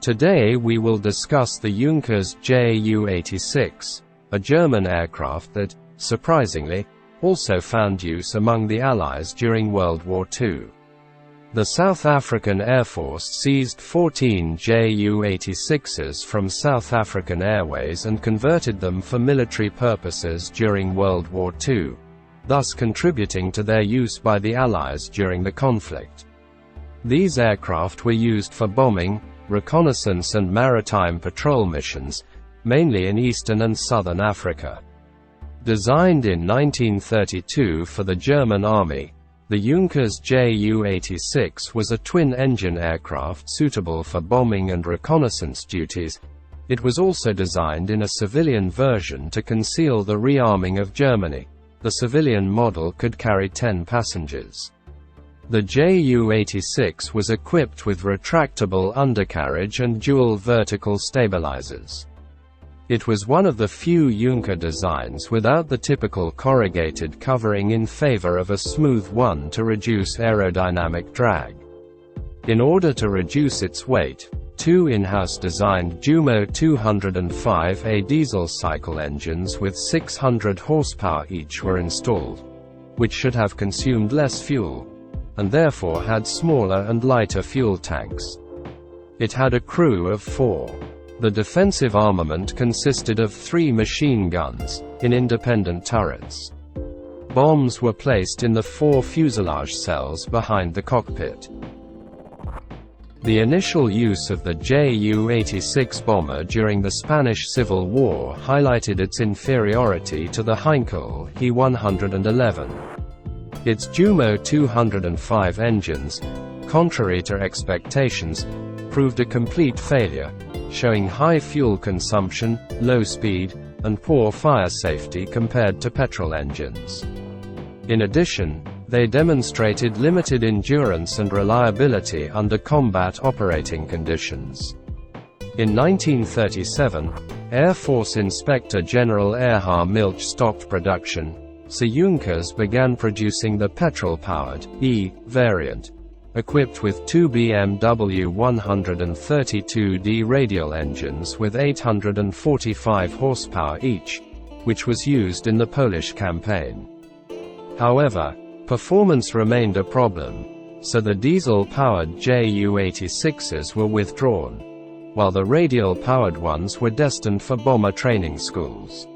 Today we will discuss the Junkers Ju-86, a German aircraft that, surprisingly, also found use among the Allies during World War II. The South African Air Force seized 14 Ju-86s from South African Airways and converted them for military purposes during World War II, thus contributing to their use by the Allies during the conflict. These aircraft were used for bombing, reconnaissance and maritime patrol missions, mainly in Eastern and Southern Africa. Designed in 1932 for the German Army, the Junkers Ju-86 was a twin-engine aircraft suitable for bombing and reconnaissance duties. It was also designed in a civilian version to conceal the rearming of Germany. The civilian model could carry 10 passengers. The Ju-86 was equipped with retractable undercarriage and dual vertical stabilizers. It was one of the few Junker designs without the typical corrugated covering in favor of a smooth one to reduce aerodynamic drag. In order to reduce its weight, two in-house designed Jumo 205A diesel cycle engines with 600 horsepower each were installed, which should have consumed less fuel, and therefore had smaller and lighter fuel tanks. It had a crew of 4. The defensive armament consisted of 3 machine guns, in independent turrets. Bombs were placed in the 4 fuselage cells behind the cockpit. The initial use of the Ju-86 bomber during the Spanish Civil War highlighted its inferiority to the Heinkel He-111. Its Jumo 205 engines, contrary to expectations, proved a complete failure, showing high fuel consumption, low speed, and poor fire safety compared to petrol engines. In addition, they demonstrated limited endurance and reliability under combat operating conditions. In 1937, Air Force Inspector General Erhard Milch stopped production, so Junkers began producing the petrol-powered E variant, equipped with 2 BMW 132D radial engines with 845 horsepower each, which was used in the Polish campaign. However, performance remained a problem, so the diesel-powered Ju-86s were withdrawn, while the radial-powered ones were destined for bomber training schools.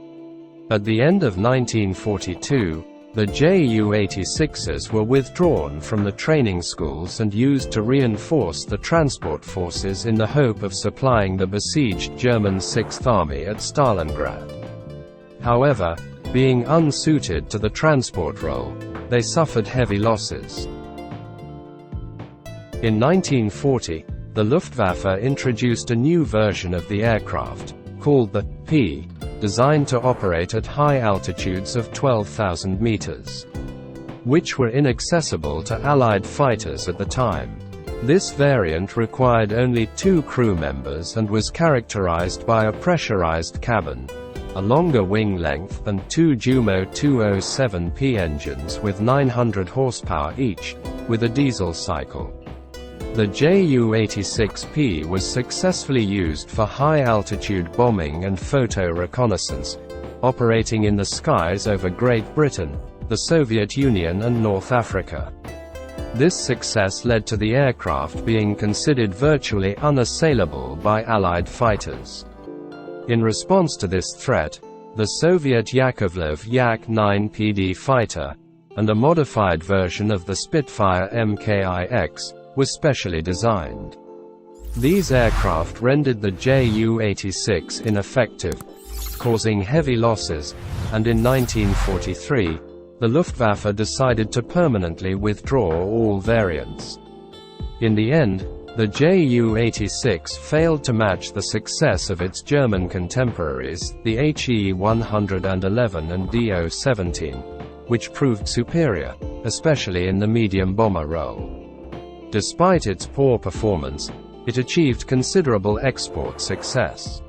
At the end of 1942, the Ju-86s were withdrawn from the training schools and used to reinforce the transport forces in the hope of supplying the besieged German Sixth Army at Stalingrad. However, being unsuited to the transport role, they suffered heavy losses. In 1940, the Luftwaffe introduced a new version of the aircraft, called the P, designed to operate at high altitudes of 12,000 meters, which were inaccessible to Allied fighters at the time. This variant required only 2 crew members and was characterized by a pressurized cabin, a longer wing length and 2 Jumo 207P engines with 900 horsepower each, with a diesel cycle. The Ju-86P was successfully used for high-altitude bombing and photo reconnaissance, operating in the skies over Great Britain, the Soviet Union and North Africa. This success led to the aircraft being considered virtually unassailable by Allied fighters. In response to this threat, the Soviet Yakovlev Yak-9PD fighter, and a modified version of the Spitfire MKI-X, was specially designed. These aircraft rendered the Ju-86 ineffective, causing heavy losses, and in 1943, the Luftwaffe decided to permanently withdraw all variants. In the end, the Ju-86 failed to match the success of its German contemporaries, the HE-111 and Do-17, which proved superior, especially in the medium bomber role. Despite its poor performance, it achieved considerable export success.